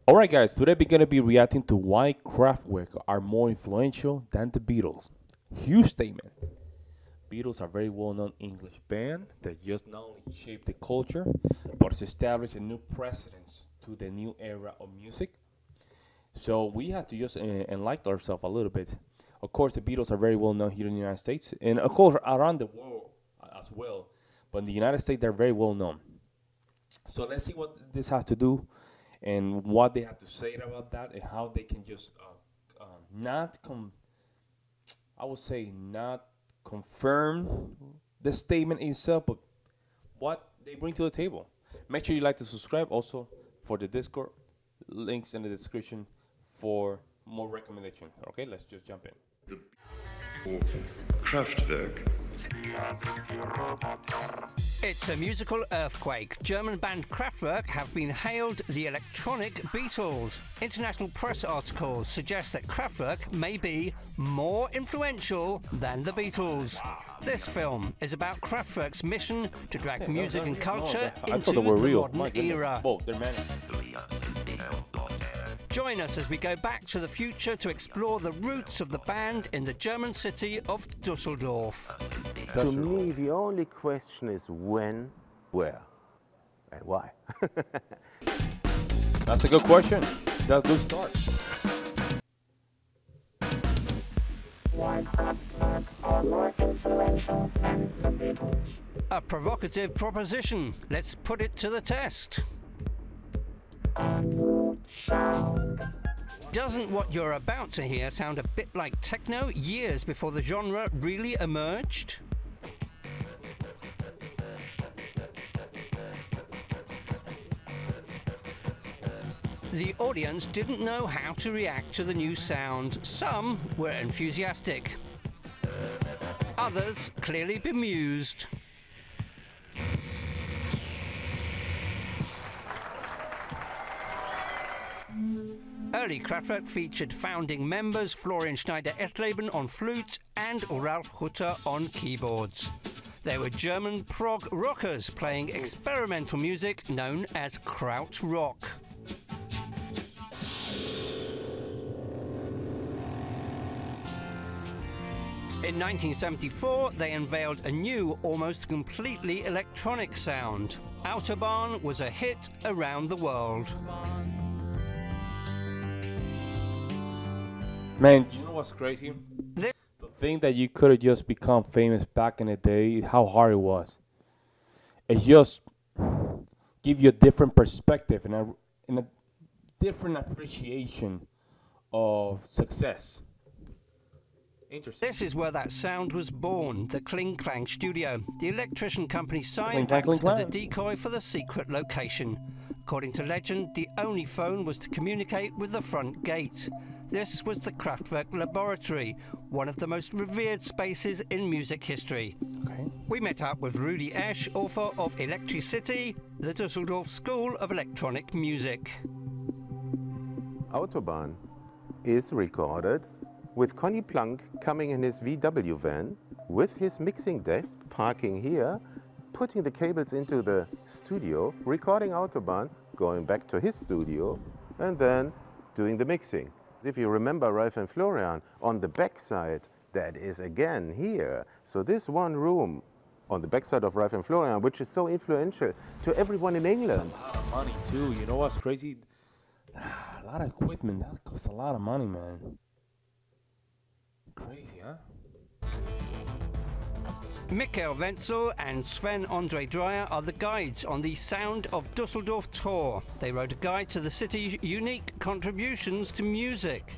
Alright guys, today we're going to be reacting to why Kraftwerk are more influential than the Beatles. Huge statement. Beatles are a very well-known English band that just not only shaped the culture, but it's established a new precedence to the new era of music. So we have to just enlighten ourselves a little bit. Of course, the Beatles are very well-known here in the United States, and of course around the world as well. But in the United States, they're very well-known. So let's see what this has to do and what they have to say about that, and how they can just not confirm the statement itself, but what they bring to the table. Make sure you like to subscribe also for the Discord. Links in the description for more recommendation. Okay, let's just jump in. The Kraftwerk. It's a musical earthquake. German band Kraftwerk have been hailed the electronic Beatles. International press articles suggest that Kraftwerk may be more influential than the Beatles. This film is about Kraftwerk's mission to drag music and culture into the modern era. Join us as we go back to the future to explore the roots of the band in the German city of Dusseldorf. To me, the only question is when, where, and why. That's a good question. That's a good start. A provocative proposition. Let's put it to the test. Doesn't what you're about to hear sound a bit like techno years before the genre really emerged? The audience didn't know how to react to the new sound. Some were enthusiastic. Others clearly bemused. Early Kraftwerk featured founding members Florian Schneider-Esleben on flute and Ralf Hutter on keyboards. They were German prog rockers playing experimental music known as krautrock. In 1974, they unveiled a new, almost completely electronic sound. Autobahn was a hit around the world. Man, you know what's crazy? The thing that you could have just become famous back in the day, how hard it was. It just give you a different perspective and a different appreciation of success. Interesting. This is where that sound was born, the Kling Klang studio. The electrician company sign acts as a decoy for the secret location. According to legend, the only phone was to communicate with the front gate. This was the Kraftwerk laboratory, one of the most revered spaces in music history. Okay. We met up with Rudi Esch, author of Electricity, the Dusseldorf School of Electronic Music. Autobahn is recorded with Conny Plank coming in his VW van with his mixing desk, parking here, putting the cables into the studio, recording Autobahn, going back to his studio, and then doing the mixing. If you remember Ralf and Florian, on the backside, that is again here. So this one room on the backside of Ralf and Florian, which is so influential to everyone in England. It's a lot of money too. You know what's crazy? A lot of equipment, that costs a lot of money, man. Crazy, huh? Michael Wenzel and Sven Andre Dreyer are the guides on the Sound of Dusseldorf tour. They wrote a guide to the city's unique contributions to music.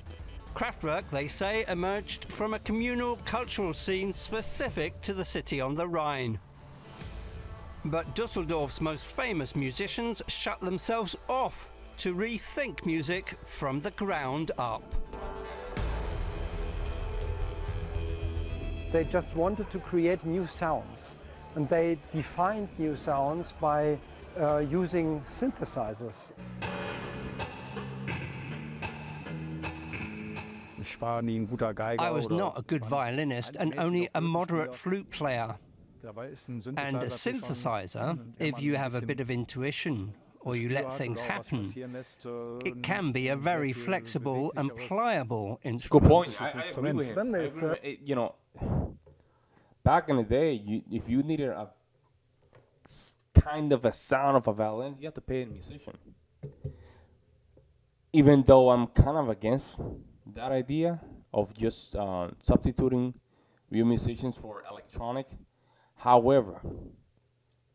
Kraftwerk, they say, emerged from a communal cultural scene specific to the city on the Rhine. But Dusseldorf's most famous musicians shut themselves off to rethink music from the ground up. They just wanted to create new sounds, and they defined new sounds by using synthesizers. I was not a good violinist and only a moderate flute player. And a synthesizer, if you have a bit of intuition, or you let things happen. It can be a very flexible and pliable Good instrument. point. I agree with him. Then I there's, agree with- you know, back in the day, if you needed a kind of a sound of a violin, you have to pay a musician. Even though I'm kind of against that idea of just substituting real musicians for electronic. However,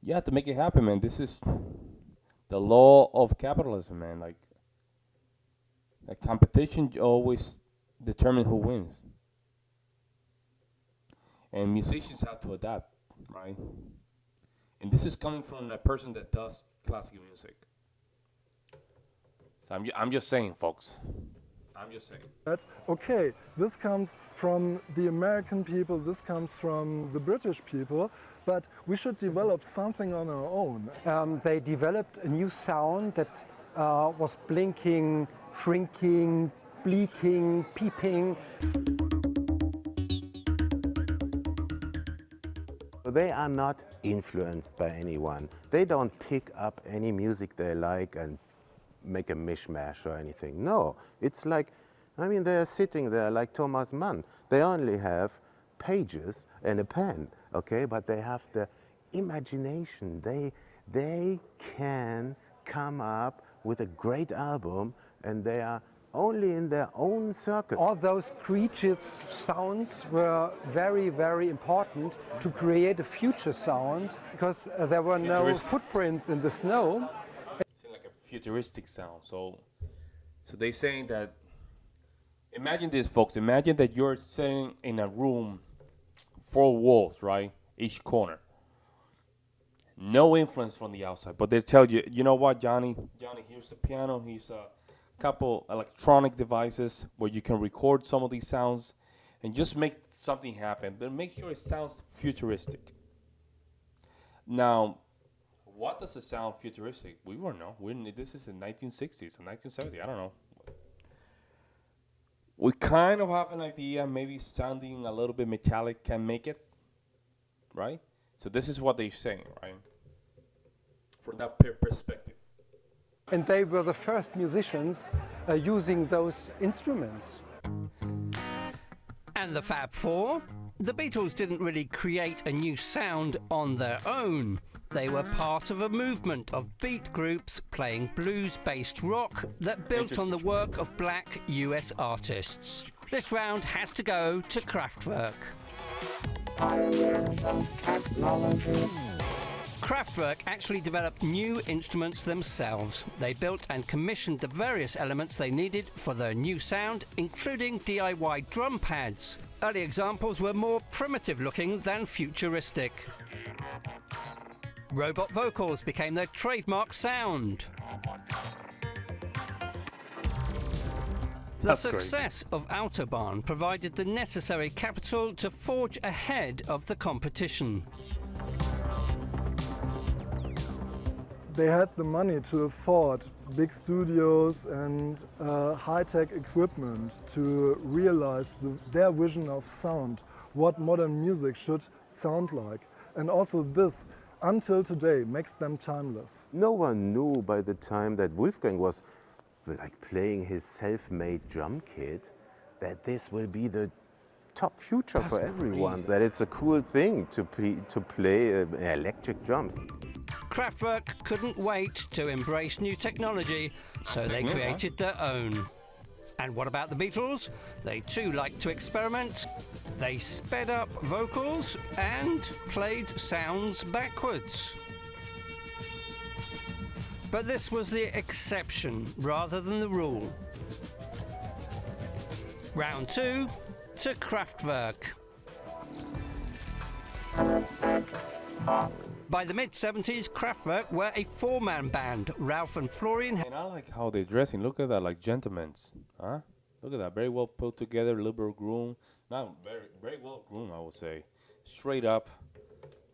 you have to make it happen, man. This is the law of capitalism, man. Like, competition always determines who wins. And musicians have to adapt, right? And this is coming from a person that does classical music. So I'm just saying, folks. I'm just saying. But, okay, this comes from the American people, this comes from the British people, but we should develop something on our own. They developed a new sound that was blinking, shrinking, bleaking, peeping. They are not influenced by anyone. They don't pick up any music they like and make a mishmash or anything. No, it's like, I mean, they are sitting there like Thomas Mann. They only have pages and a pen, okay? But they have the imagination. They can come up with a great album, and they are only in their own circle. All those creatures sounds were very, very important to create a future sound, because there were no Futuristic. footprints in the snow. It's like a futuristic sound. So they're saying that. Imagine this, folks. Imagine that you're sitting in a room, 4 walls, right? Each corner. No influence from the outside, but they tell you, you know what, Johnny? Johnny, here's the piano. Here's a couple electronic devices where you can record some of these sounds and just make something happen, but make sure it sounds futuristic. Now, what does it sound futuristic? We won't know. This is in 1960s or 1970s. I don't know. We kind of have an idea, maybe sounding a little bit metallic can make it, right? So this is what they're saying, right? From that perspective. And they were the first musicians using those instruments. And the Fab Four? The Beatles didn't really create a new sound on their own. They were part of a movement of beat groups playing blues-based rock that built on the work of black US artists. This round has to go to Kraftwerk. Kraftwerk actually developed new instruments themselves. They built and commissioned the various elements they needed for their new sound, including DIY drum pads. Early examples were more primitive looking than futuristic. Robot vocals became their trademark sound. The That's great. success of Autobahn provided the necessary capital to forge ahead of the competition. They had the money to afford big studios and high-tech equipment to realize their vision of sound, what modern music should sound like. And also this, until today, makes them timeless. No one knew by the time that Wolfgang was like playing his self-made drum kit that this will be the top future for everyone, that it's a cool thing to play electric drums. Kraftwerk couldn't wait to embrace new technology, so they created their own. And what about the Beatles? They too liked to experiment. They sped up vocals and played sounds backwards. But this was the exception rather than the rule. Round 2 to Kraftwerk. By the mid-70s, Kraftwerk were a 4-man band. Ralph and Florian. And I like how they're dressing. Look at that, like gentlemen. Huh? Look at that. Very well put together, liberal groom. Not very well groomed, I would say. Straight up.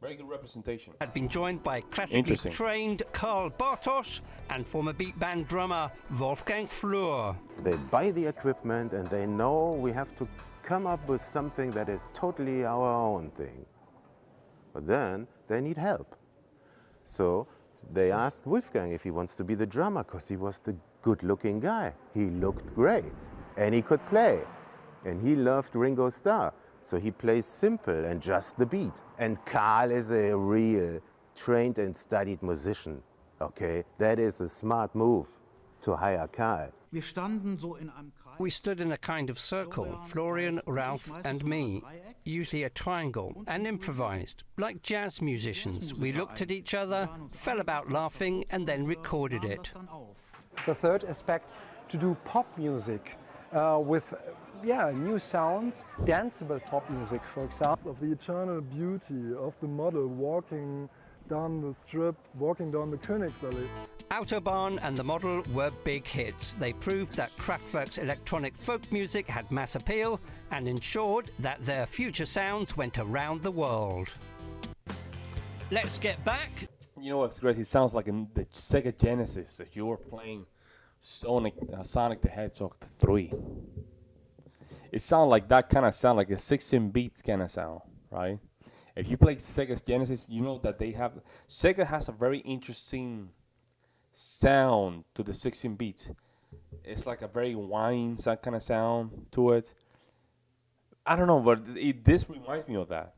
Very good representation. Had been joined by classically trained Karl Bartosz and former beat band drummer Wolfgang Flür. They buy the equipment and they know we have to come up with something that is totally our own thing. But then they need help. So they asked Wolfgang if he wants to be the drummer because he was the good-looking guy. He looked great and he could play. And he loved Ringo Starr. So he plays simple and just the beat. And Karl is a real trained and studied musician. Okay, that is a smart move to hire Karl. We stood in a kind of circle, Florian, Ralph and me, usually a triangle, and improvised. Like jazz musicians, we looked at each other, fell about laughing and then recorded it. The third aspect, to do pop music with new sounds, danceable pop music, for example. Of the eternal beauty of the model walking down the strip, walking down the Königsallee. Autobahn and the model were big hits. They proved that Kraftwerk's electronic folk music had mass appeal and ensured that their future sounds went around the world. Let's get back. You know what's great? It sounds like in the Sega Genesis that you were playing Sonic the Hedgehog 3. It sounds like that kind of sound, like a 16 beats kind of sound, right? If you play Sega's Genesis, you know that Sega has a very interesting sound to the 16 beats. It's like a very whine kind of sound to it. I don't know, but this reminds me of that.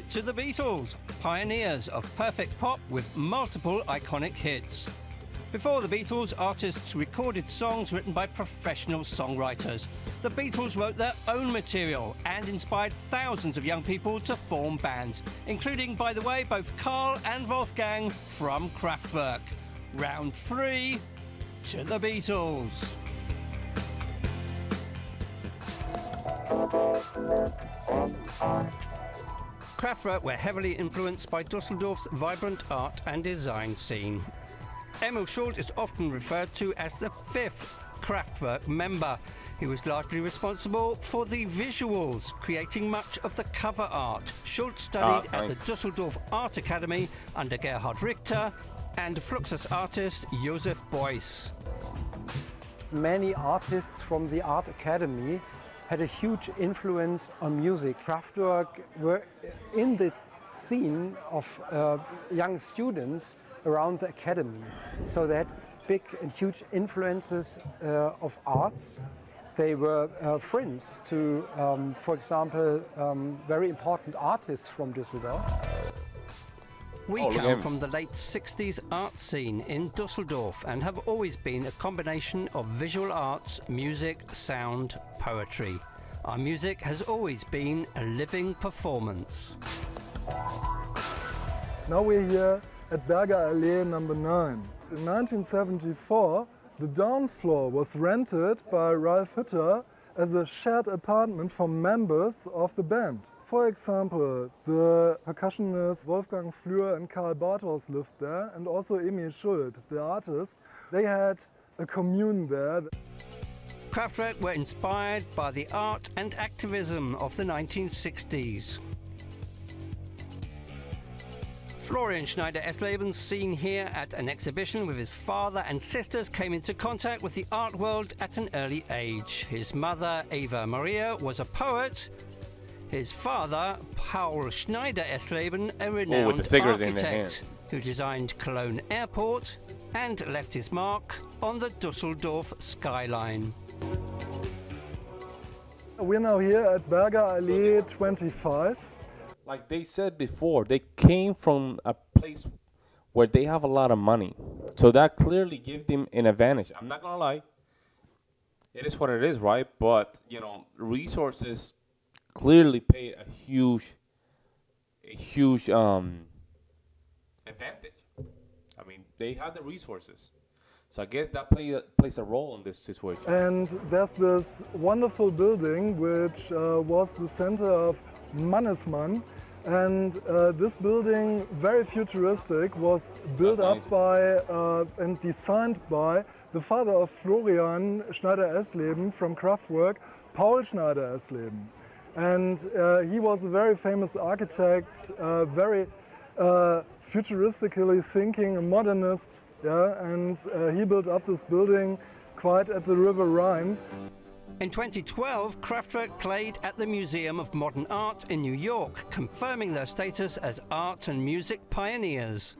To the Beatles, pioneers of perfect pop with multiple iconic hits. Before the Beatles, artists recorded songs written by professional songwriters. The Beatles wrote their own material and inspired thousands of young people to form bands, including, by the way, both Karl and Wolfgang from Kraftwerk. Round 3, to the Beatles. Kraftwerk were heavily influenced by Dusseldorf's vibrant art and design scene. Emil Schult is often referred to as the 5th Kraftwerk member. He was largely responsible for the visuals, creating much of the cover art. Schult studied at the Dusseldorf Art Academy under Gerhard Richter and Fluxus artist Josef Beuys. Many artists from the Art Academy had a huge influence on music. Kraftwerk were in the scene of young students around the academy. So they had big and huge influences of arts. They were friends to, for example, very important artists from Düsseldorf. We come from the late 60s art scene in Dusseldorf and have always been a combination of visual arts, music, sound, poetry. Our music has always been a living performance. Now we're here at Berger Allee number 9. In 1974, the down floor was rented by Ralf Hütter as a shared apartment for members of the band. For example, the percussionists Wolfgang Flür and Karl Bartos lived there, and also Emil Schult, the artist. They had a commune there. Kraftwerk were inspired by the art and activism of the 1960s. Florian Schneider-Esleben, seen here at an exhibition with his father and sisters, came into contact with the art world at an early age. His mother, Eva Maria, was a poet. His father, Paul Schneider-Esleben, a renowned architect who designed Cologne Airport and left his mark on the Dusseldorf skyline. We're now here at Berger Allee 25. Like they said before, they came from a place where they have a lot of money. So that clearly gives them an advantage. I'm not going to lie. It is what it is, right? But, you know, resources clearly pay a huge advantage. I mean, they have the resources. So I guess that plays a role in this situation. And there's this wonderful building which was the center of Mannesmann. And this building, very futuristic, was built up by and designed by the father of Florian Schneider-Esleben from Kraftwerk, Paul Schneider-Esleben. And he was a very famous architect, very futuristically thinking, a modernist. Yeah, and he built up this building quite at the River Rhine. In 2012, Kraftwerk played at the Museum of Modern Art in New York, confirming their status as art and music pioneers.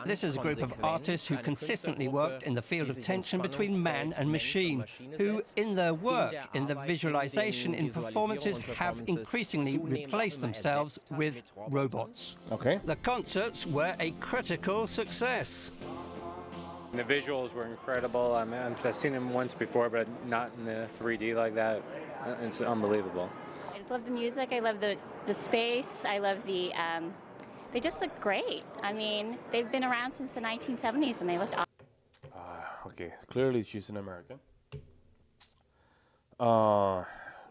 This is a group of artists who consistently worked in the field of tension between man and machine, who in their work, in the visualization, in performances, have increasingly replaced themselves with robots. Okay. The concerts were a critical success. The visuals were incredible. I've seen them once before, but not in the 3D like that. It's unbelievable. I just love the music. I love the space. I love the. They just look great. I mean, they've been around since the 1970s, and they looked awesome. Okay, clearly she's an American.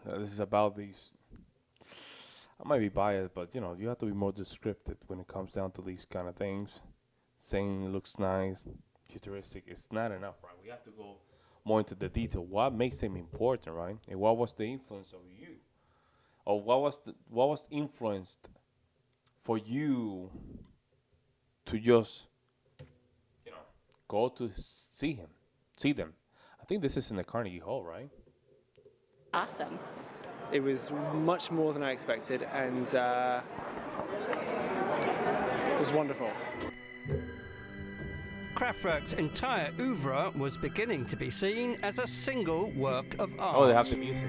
This is about these. I might be biased, but you know, you have to be more descriptive when it comes down to these kind of things. Saying it looks nice, futuristic, it's not enough, right? We have to go more into the detail. What makes them important, right? And what was the influence of you, or what was influenced for you to just, you know, go to see them? I think this is in the Carnegie Hall, right? Awesome. It was much more than I expected, and it was wonderful. Kraftwerk's entire oeuvre was beginning to be seen as a single work of art. Oh, they have the music.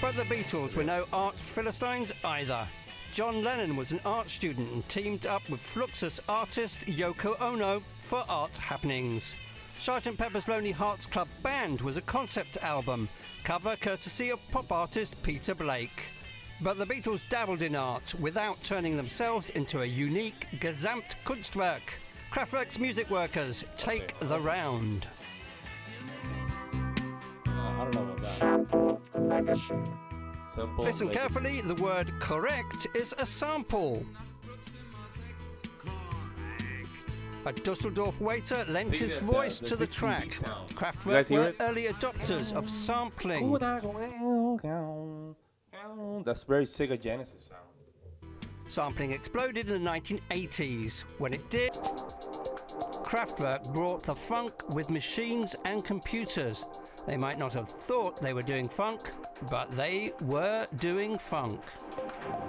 But the Beatles were no art philistines either. John Lennon was an art student and teamed up with Fluxus artist Yoko Ono for art happenings. Sgt. Pepper's Lonely Hearts Club Band was a concept album, cover courtesy of pop artist Peter Blake. But the Beatles dabbled in art without turning themselves into a unique Gesamtkunstwerk. Kraftwerk's music workers take the round. I don't know about that. Simple. Listen carefully, the word correct is a sample. A Dusseldorf waiter lent his voice to the track. Kraftwerk were early adopters of sampling. That's very Sega Genesis sound. Sampling exploded in the 1980s. When it did, Kraftwerk brought the funk with machines and computers. They might not have thought they were doing funk, but they were doing funk.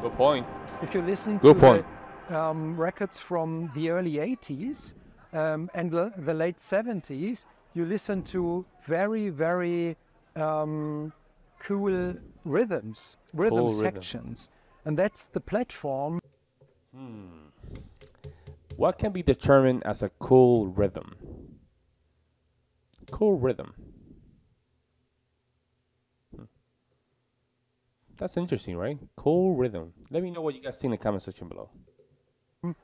Good point. If you listen Good to point. the records from the early 80s and the late 70s, you listen to very, very cool rhythms, rhythm sections. And that's the platform. What can be determined as a cool rhythm? Cool rhythm. That's interesting, right? Cool rhythm. Let me know what you guys think in the comment section below.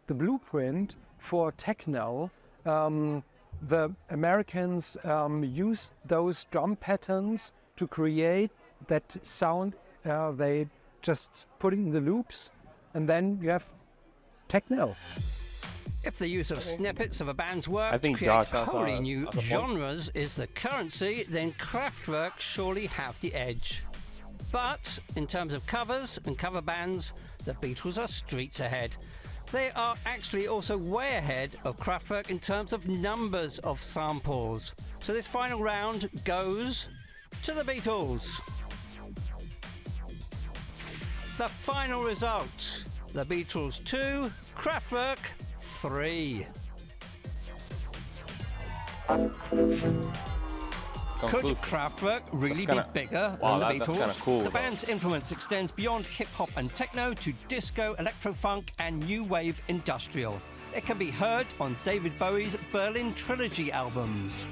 The blueprint for techno, the Americans used those drum patterns to create that sound. They just put in the loops, and then you have techno. If the use of snippets of a band's work I to think create Josh has wholly a- new has a point. genres is the currency, then Kraftwerk surely have the edge. But in terms of covers and cover bands, the Beatles are streets ahead. They are actually also way ahead of Kraftwerk in terms of numbers of samples. So this final round goes to the Beatles. The final result, the Beatles 2, Kraftwerk 3. Could Kraftwerk really kinda- be bigger Wow, than the that's Beatles? kinda cool, The though. band's influence extends beyond hip-hop and techno to disco, electro-funk and new wave industrial. It can be heard on David Bowie's Berlin Trilogy albums.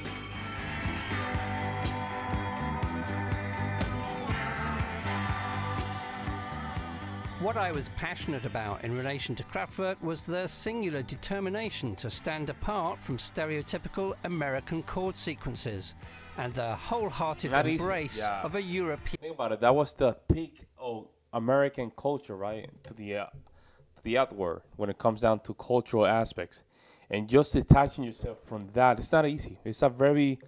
What I was passionate about in relation to Kraftwerk was their singular determination to stand apart from stereotypical American chord sequences and their wholehearted Not easy, embrace yeah. of a European. Think about it. That was the peak of American culture, right? To the outward when it comes down to cultural aspects, and just detaching yourself from that, it's not easy. It's a very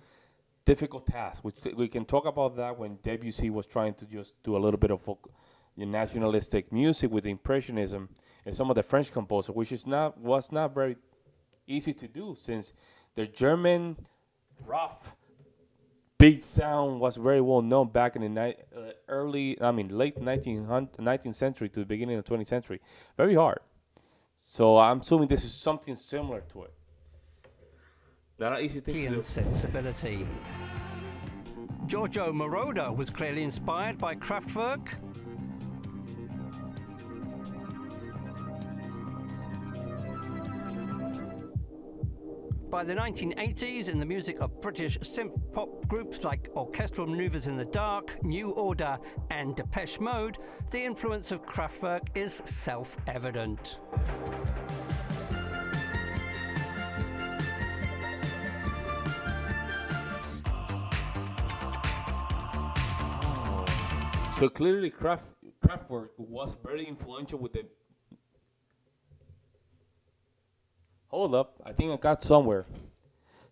difficult task. Which we can talk about that when Debussy was trying to just do a little bit of nationalistic music with impressionism, and some of the French composers, which was not very easy to do, since the German rough big sound was very well known back in the late 19th century to the beginning of the 20th century. Very hard. So I'm assuming this is something similar to it. Not an easy thing to do. Sensibility. Giorgio Moroder was clearly inspired by Kraftwerk. By the 1980s, in the music of British synth-pop groups like Orchestral Manoeuvres in the Dark, New Order and Depeche Mode, the influence of Kraftwerk is self-evident. So clearly Kraftwerk was very influential with the... Hold up, I think I got somewhere.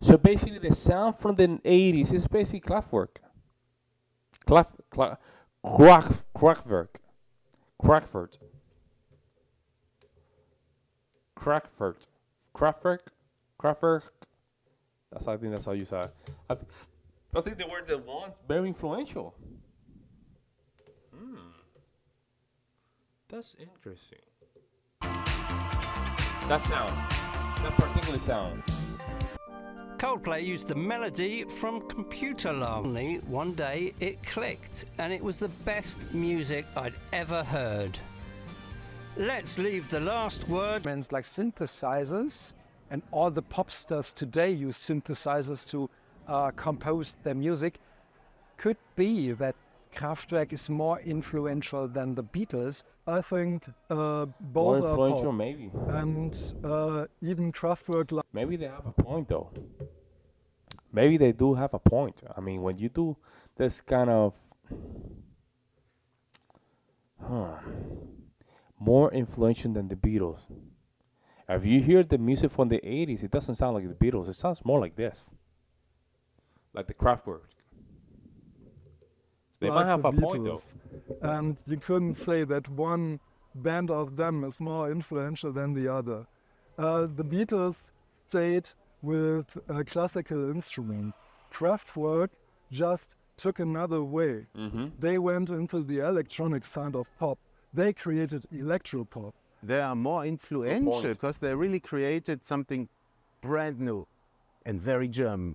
So basically the sound from the 80s is basically Kraftwerk. Kraftwerk. I think that's how you say it. I think they were the ones very influential. That's interesting. That sound. That particular sound. Coldplay used the melody from Computer Alarm. One day it clicked, and it was the best music I'd ever heard. Let's leave the last word. Like synthesizers, and all the pop stars today use synthesizers to compose their music. Could be that Kraftwerk is more influential than the Beatles. I think both More are influential, pop. maybe. And even Kraftwerk. Maybe they have a point, though. Maybe they do have a point. I mean, when you do this kind of... more influential than the Beatles. If you hear the music from the 80s, it doesn't sound like the Beatles. It sounds more like this. Like the Kraftwerk. They might have a point, though. And you couldn't say that one band of them is more influential than the other. The Beatles stayed with classical instruments. Kraftwerk just took another way. They went into the electronic sound of pop. They created electropop. They are more influential because they really created something brand new and very German.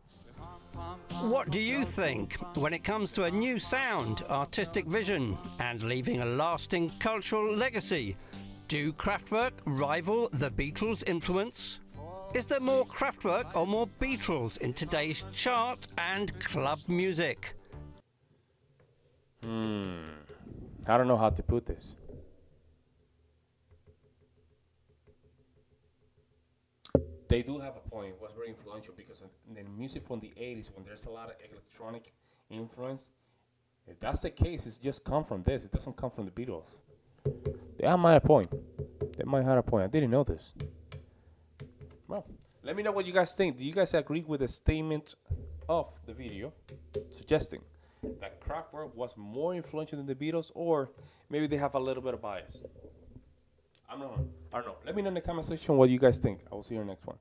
What do you think when it comes to a new sound, artistic vision, and leaving a lasting cultural legacy? Do Kraftwerk rival the Beatles' influence? Is there more Kraftwerk or more Beatles in today's chart and club music? I don't know how to put this. They do have a point. It was very influential because in the music from the 80s, when there's a lot of electronic influence, if that's the case, it's just come from this. It doesn't come from the Beatles. They might have a point. They might have a point. I didn't know this. Well, let me know what you guys think. Do you guys agree with the statement of the video suggesting that Kraftwerk was more influential than the Beatles, or maybe they have a little bit of bias? I don't know. Let me know in the comment section what you guys think. I will see you in the next one.